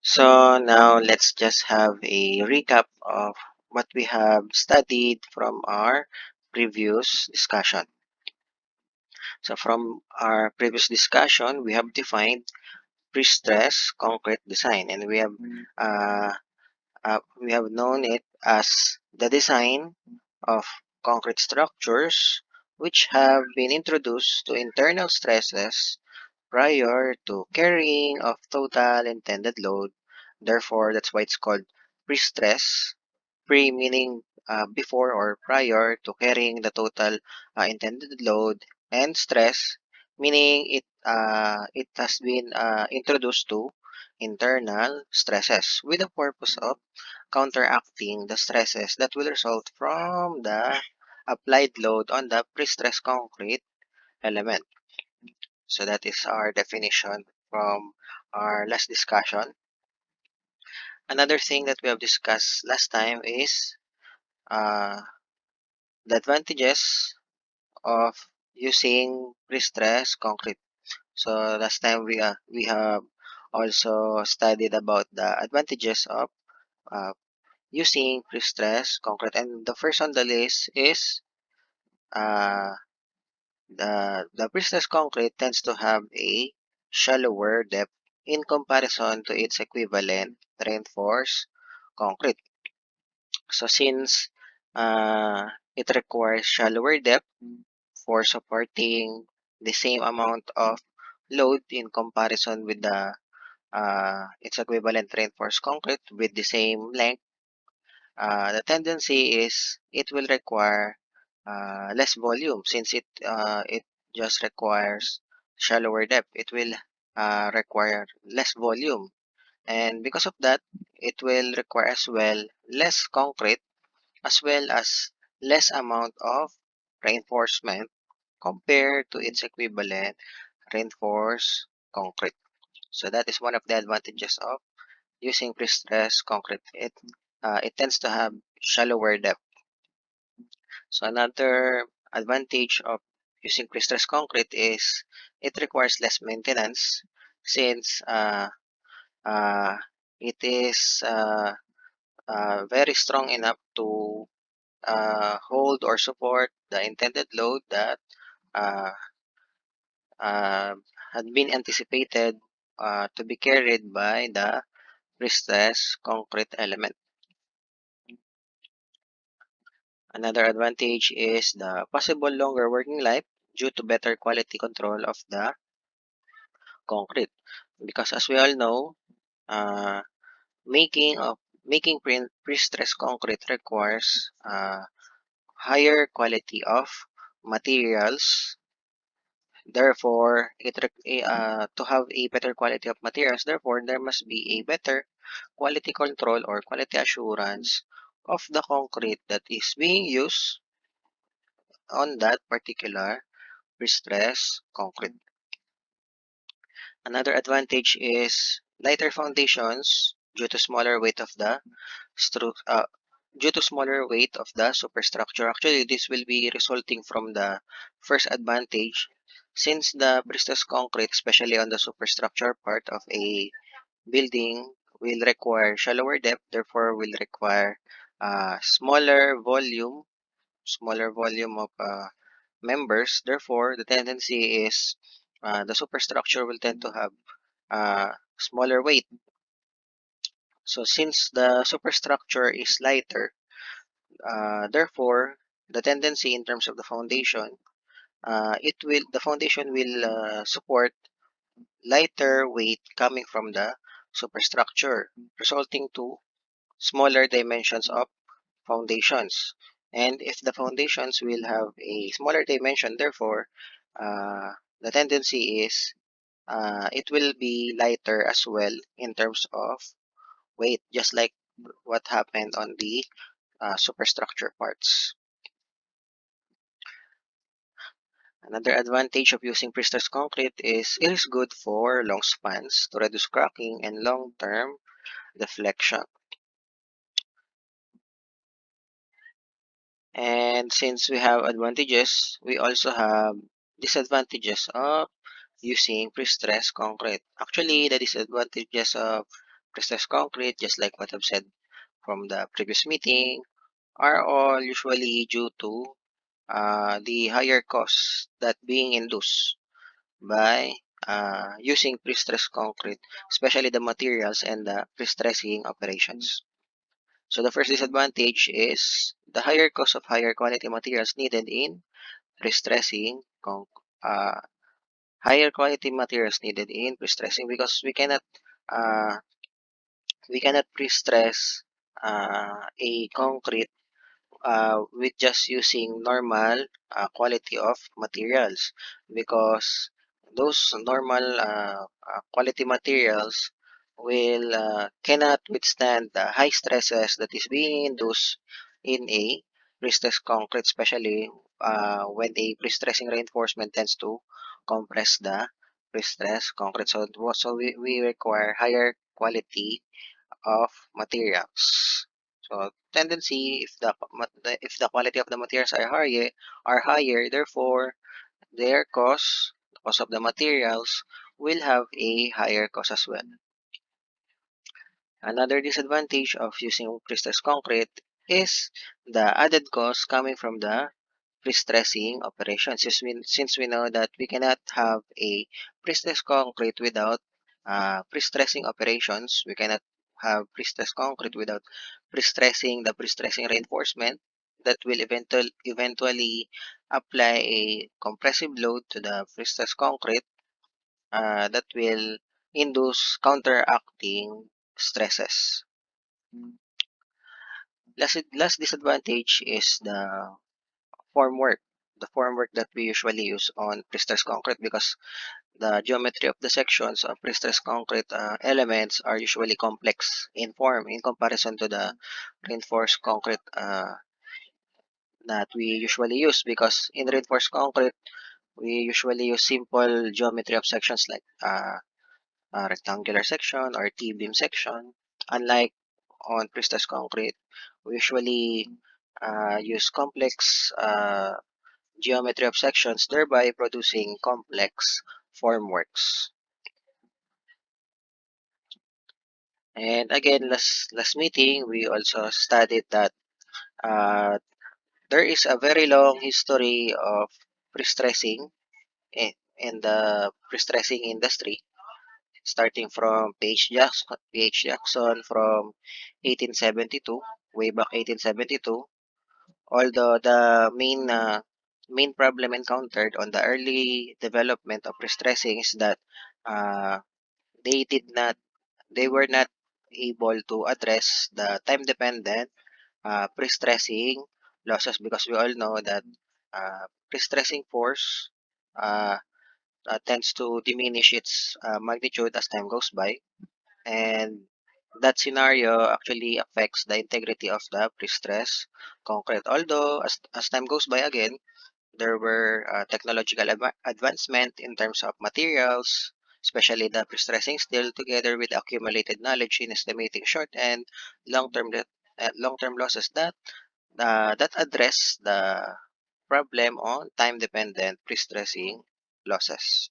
So now let's just have a recap of what we have studied from our previous discussion. So from our previous discussion, we have defined pre-stress concrete design, and uh, we have known it as the design of concrete structures which have been introduced to internal stresses prior to carrying of total intended load. Therefore, that's why it's called pre-stress. Pre meaning before or prior to carrying the total intended load, and stress meaning it has been introduced to internal stresses with the purpose of counteracting the stresses that will result from the applied load on the pre-stress concrete element. So that is our definition from our last discussion. Another thing that we have discussed last time is uh, the advantages of using pre-stressed concrete. So last time we have also studied about the advantages of uh, using pre-stressed concrete, and the first on the list is uh, the pre-stressed concrete tends to have a shallower depth in comparison to its equivalent reinforced concrete. So since it requires shallower depth for supporting the same amount of load in comparison with the its equivalent reinforced concrete with the same length, the tendency is it will require less volume since it just requires shallower depth. It will require less volume, and because of that, it will require as well less concrete as well as less amount of reinforcement compared to its equivalent reinforced concrete. So that is one of the advantages of using pre-stressed concrete. It tends to have shallower depth. So another advantage of using pre-stressed concrete is it requires less maintenance since uh, it is very strong enough to hold or support the intended load that uh, uh, had been anticipated to be carried by the pre-stressed concrete element. Another advantage is the possible longer working life due to better quality control of the concrete. Because as we all know, uh, making of making pre-stressed concrete requires higher quality of materials. Therefore, to have a better quality of materials, therefore there must be a better quality control or quality assurance of the concrete that is being used on that particular pre-stressed concrete. Another advantage is lighter foundations due to smaller weight of the stru- uh, superstructure. Actually, this will be resulting from the first advantage since the pre-stressed concrete, especially on the superstructure part of a building, will require shallower depth, therefore will require smaller volume, of members. Therefore, the tendency is the superstructure will tend to have smaller weight. So since the superstructure is lighter, therefore the tendency in terms of the foundation, the foundation will support lighter weight coming from the superstructure, resulting to smaller dimensions of foundations. And if the foundations will have a smaller dimension, therefore, the tendency is it will be lighter as well in terms of weight, just like what happened on the superstructure parts. Another advantage of using pre-stressed concrete is it is good for long spans to reduce cracking and long-term deflection. And since we have advantages, we also have disadvantages of using pre-stressed concrete. Actually, the disadvantages of prestressed concrete, just like what I've said from the previous meeting, are all usually due to the higher costs that being induced by using pre-stressed concrete, especially the materials and the pre-stressing operations. So the first disadvantage is the higher cost of higher quality materials needed in pre-stressing uh, higher quality materials needed in pre-stressing, because uh, we cannot pre-stress a concrete with just using normal quality of materials, because those normal quality materials will cannot withstand the high stresses that is being induced in a pre-stressed concrete, especially when a pre-stressing reinforcement tends to compress the pre-stressed concrete. So we require higher quality of materials. So tendency, if the quality of the materials are higher, therefore their cost, the cost of the materials, will have a higher cost as well. Another disadvantage of using pre-stressed concrete is the added cost coming from the pre-stressing operation. Since we know that we cannot have a pre-stressed concrete without pre-stressing operations, we cannot have pre-stressed concrete without pre-stressing the pre-stressing reinforcement that will eventually apply a compressive load to the pre-stressed concrete that will induce counteracting stresses. Last disadvantage is the formwork. The formwork that we usually use on pre-stressed concrete, because the geometry of the sections of pre-stressed concrete elements are usually complex in form in comparison to the reinforced concrete that we usually use. Because in reinforced concrete, we usually use simple geometry of sections like a rectangular section or T-beam section. Unlike on pre-stressed concrete, we usually use complex geometry of sections, thereby producing complex formworks. And again, last meeting, we also studied that uh, there is a very long history of pre-stressing in the pre-stressing industry, starting from P.H. Jackson from 1872, way back 1872. Although the main problem encountered on the early development of pre-stressing is that uh, they did not they were not able to address the time-dependent pre-stressing losses, because we all know that pre-stressing force uh, tends to diminish its magnitude as time goes by, and that scenario actually affects the integrity of the pre-stress concrete. Although as time goes by again, there were technological advancement in terms of materials, especially the pre-stressing steel, together with accumulated knowledge in estimating short and long-term long-term losses that address the problem on time-dependent pre-stressing losses.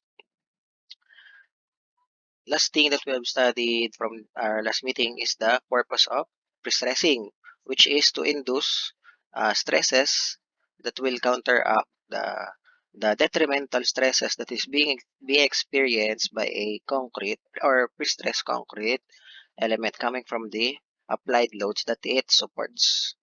Last thing that we have studied from our last meeting is the purpose of pre-stressing, which is to induce stresses that will counteract the detrimental stresses that is being experienced by a concrete or pre-stressed concrete element coming from the applied loads that it supports.